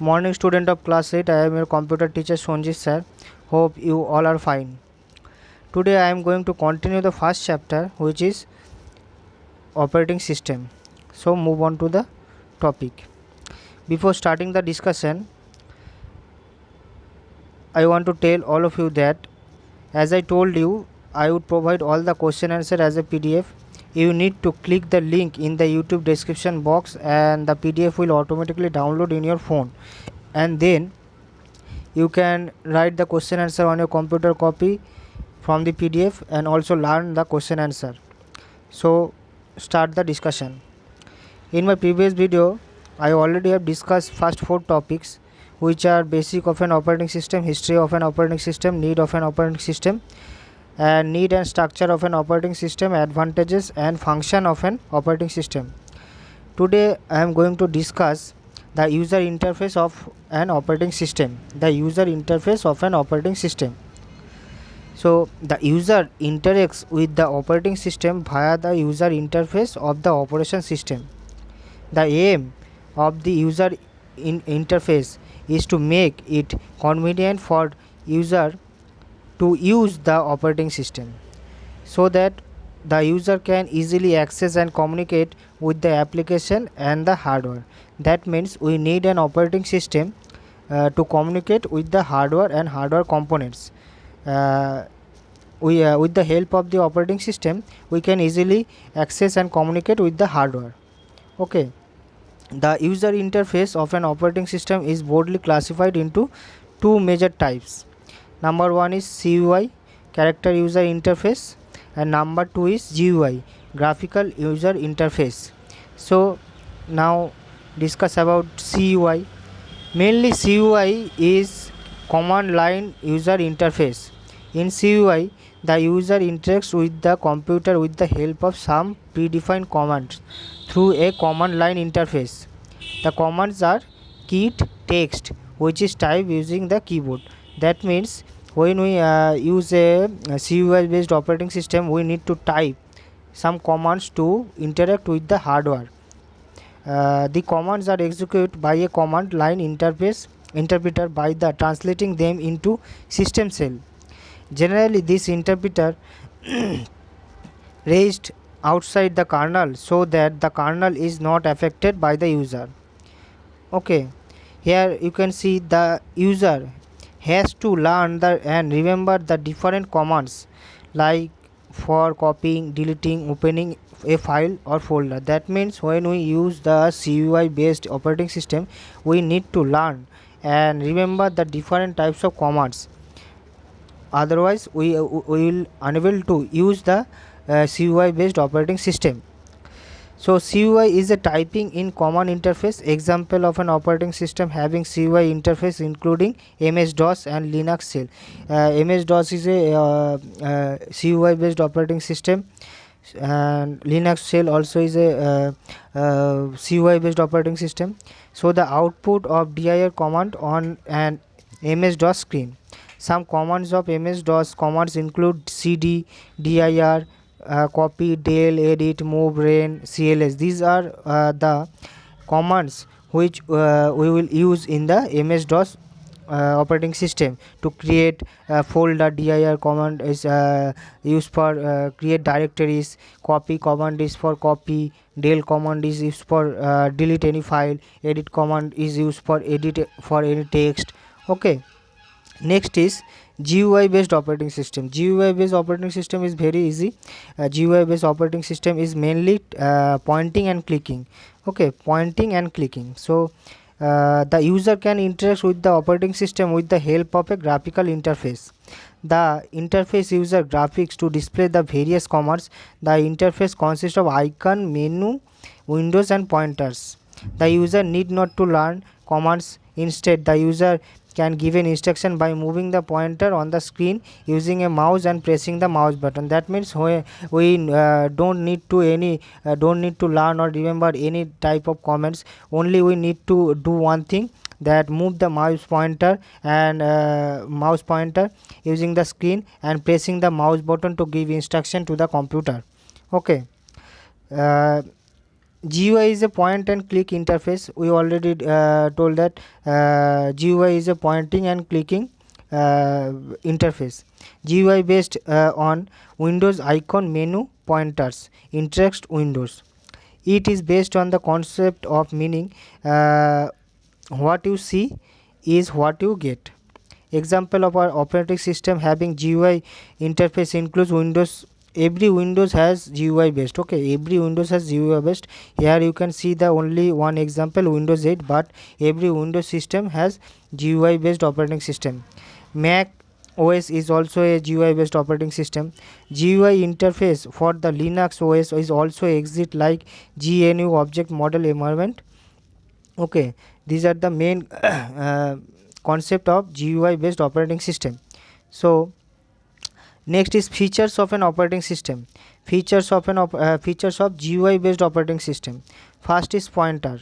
Morning student of class 8, I am your computer teacher Sonjit sir. Hope you all are fine. Today I am going to continue the first chapter, which is operating system. So move on to the topic. Before starting the discussion, I want to tell all of you that as I told you, I would provide all the question answer as a PDF. You need to click the link in the YouTube description box and the PDF will automatically download in your phone, and then you can write the question answer on your computer copy from the PDF and also learn the question answer. So start the discussion. In my previous video, I already have discussed first 4 topics, which are basic of an operating system, history of an operating system, need of an operating system, and need and structure of an operating system, advantages and function of an operating system. Today I am going to discuss the user interface of an operating system. The user interface of an operating system. So the user interacts with the operating system via the user interface of the operation system. The aim of the user interface is to make it convenient for user to use the operating system so that the user can easily access and communicate with the application and the hardware. That means we need an operating system to communicate with the hardware and hardware components. With the help of the operating system, we can easily access and communicate with the hardware. Okay. The user interface of an operating system is broadly classified into two major types. Number one is CUI, character user interface, and number two is GUI, graphical user interface. So now discuss about CUI. Mainly CUI is command line user interface. In CUI, the user interacts with the computer with the help of some predefined commands through a command line interface. The commands are keyed text, which is typed using the keyboard. That means when we use a CUI based operating system, we need to type some commands to interact with the hardware. The commands are executed by a command line interpreter by the translating them into system cell. Generally, this interpreter raised outside the kernel so that the kernel is not affected by the user. Okay, here you can see the user has to learn and remember the different commands like for copying, deleting, opening a file or folder. That means when we use the CUI based operating system, we need to learn and remember the different types of commands. Otherwise we will unable to use the CUI based operating system. So CUI is a typing in command interface. Example of an operating system having CUI interface including MS-DOS and Linux Shell. MS-DOS is a CUI based operating system, and Linux Shell also is a CUI based operating system. So the output of dir command on an MS-DOS screen. Some commands of MS-DOS commands include cd, dir, copy, del, edit, move, ren, cls. These are the commands which we will use in the MS-DOS operating system to create a folder. Dir command is used for create directories. Copy command is for copy. Del command is used for delete any file. Edit command is used for edit for any text. Okay. Next is GUI based operating system. GUI based operating system is very easy. GUI based operating system is mainly pointing and clicking. Okay, pointing and clicking. So the user can interact with the operating system with the help of a graphical interface. The interface user graphics to display the various commands. The interface consists of icon, menu, windows and pointers. The user need not to learn commands. Instead, the user can give an instruction by moving the pointer on the screen using a mouse and pressing the mouse button. That means we don't need to learn or remember any type of commands. Only we need to do one thing, that move the mouse pointer using the screen and pressing the mouse button to give instruction to the computer. Okay. uh, GUI is a point and click interface. We already told that GUI is a pointing and clicking interface. GUI based on Windows icon, menu, pointers, interest windows. It is based on the concept of meaning what you see is what you get. Example of our operating system having GUI interface includes Windows. Every Windows has GUI based. Okay, every Windows has GUI based. Here you can see the only one example, Windows 8, but every Windows system has GUI based operating system. Mac OS is also a GUI based operating system. GUI interface for the Linux OS is also exist like GNU object model environment. Okay, these are the main concept of GUI based operating system. So next is features of an operating system. Features of GUI based operating system. First is pointer.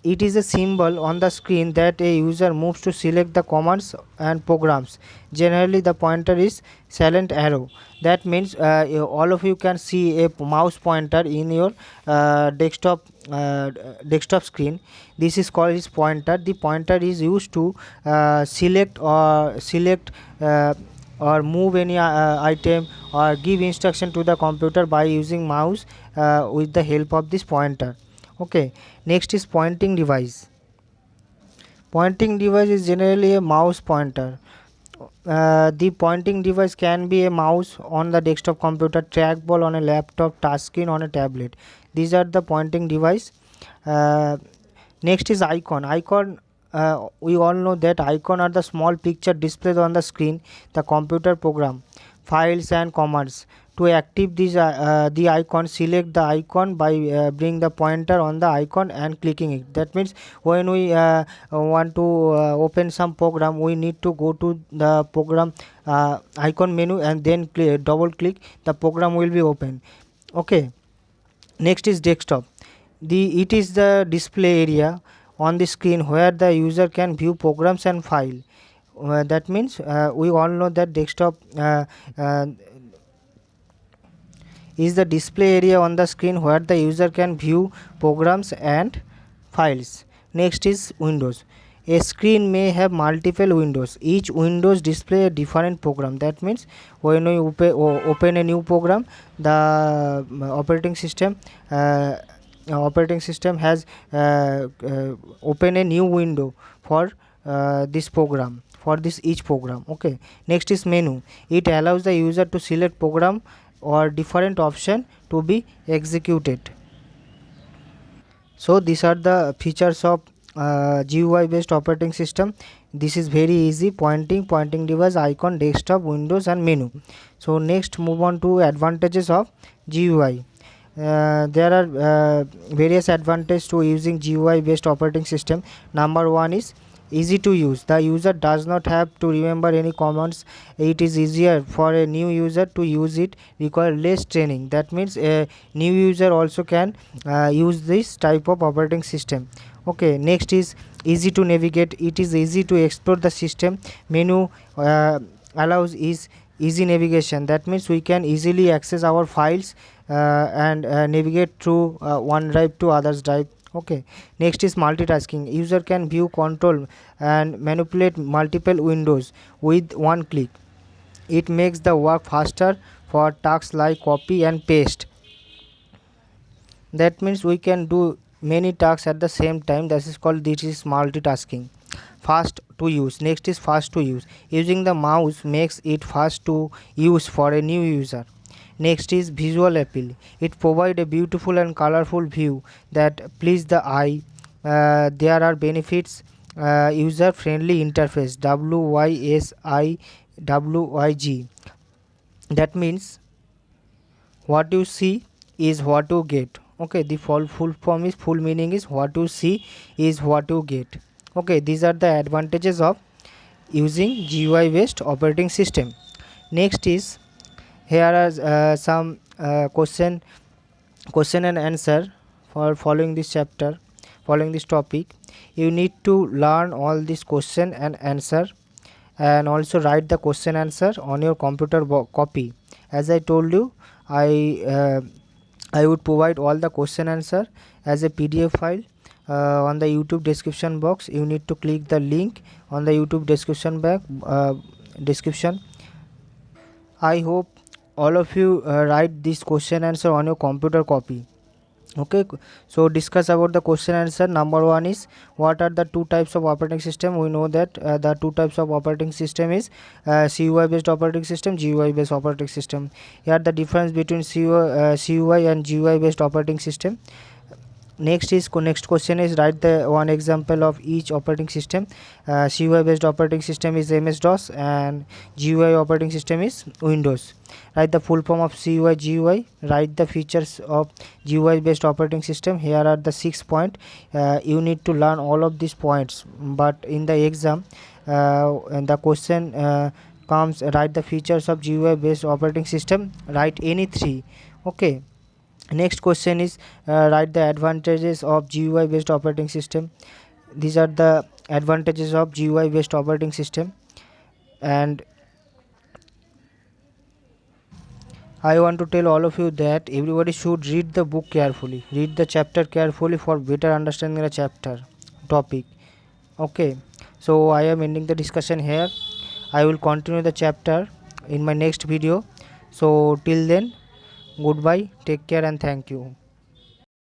It is a symbol on the screen that a user moves to select the commands and programs. Generally the pointer is silent arrow. That means all of you can see a mouse pointer in your desktop screen. This is called is pointer. The pointer is used to select or move any item or give instruction to the computer by using mouse with the help of this pointer. Okay, next is pointing device. Pointing device is generally a mouse pointer. The pointing device can be a mouse on the desktop computer, trackball on a laptop, touchscreen on a tablet. These are the pointing device. uh, Next is icon. We all know that icon are the small picture displayed on the screen, the computer program, files and commands. To active the icon, select the icon by bring the pointer on the icon and clicking it. That means when we want to open some program, we need to go to the program icon menu and then double click, the program will be open. Okay, next is desktop. It is the display area on the screen where the user can view programs and file. That means we all know that desktop uh, is the display area on the screen where the user can view programs and files. Next is Windows. A screen may have multiple windows. Each windows display a different program. That means when we open a new program, the uh, operating system has open a new window for this program, for this each program. Okay, next is menu. It allows the user to select program or different option to be executed. So these are the features of GUI based operating system. This is very easy: pointing device, icon, desktop, windows and menu. So next move on to advantages of GUI. There are various advantages to using GUI based operating system. Number one is easy to use. The user does not have to remember any commands. It is easier for a new user to use it, require less training. That means a new user also can use this type of operating system. Okay, next is easy to navigate. It is easy to explore the system. Menu allows is easy navigation. That means we can easily access our files and navigate through one drive to others drive. Okay, next is multitasking. User can view, control and manipulate multiple windows with one click. It makes the work faster for tasks like copy and paste. That means we can do many tasks at the same time. This is multitasking. Fast to use. Next is fast to use. Using the mouse makes it fast to use for a new user. Next is visual appeal. It provides a beautiful and colorful view that please the eye. There are benefits. User friendly interface, WYSIWYG. That means what you see is what you get. Okay, the full form is, full meaning is, what you see is what you get. Okay, these are the advantages of using GUI based operating system. Next is, here are some question and answer for following this chapter, following this topic. You need to learn all this question and answer and also write the question answer on your computer copy. As I told you, I I would provide all the question answer as a PDF file on the YouTube description box. You need to click the link on the YouTube description. I hope all of you write this question answer on your computer copy. Okay, so discuss about the question answer. Number one is, what are the two types of operating system? We know that the two types of operating system is CUI based operating system, GUI based operating system. Here the difference between CUI and GUI based operating system. Next question is, write the one example of each operating system. CUI based operating system is MS DOS and GUI operating system is Windows. Write the full form of CUI GUI. Write the features of GUI based operating system. Here are the 6 points. You need to learn all of these points, but in the exam and the question comes, write the features of GUI based operating system. Write any 3. Okay. Next question is, write the advantages of GUI based operating system. These are the advantages of GUI based operating system. And I want to tell all of you that everybody should read the book carefully, read the chapter carefully for better understanding the chapter topic. Okay, so I am ending the discussion here. I will continue the chapter in my next video. So till then, goodbye, take care, and thank you.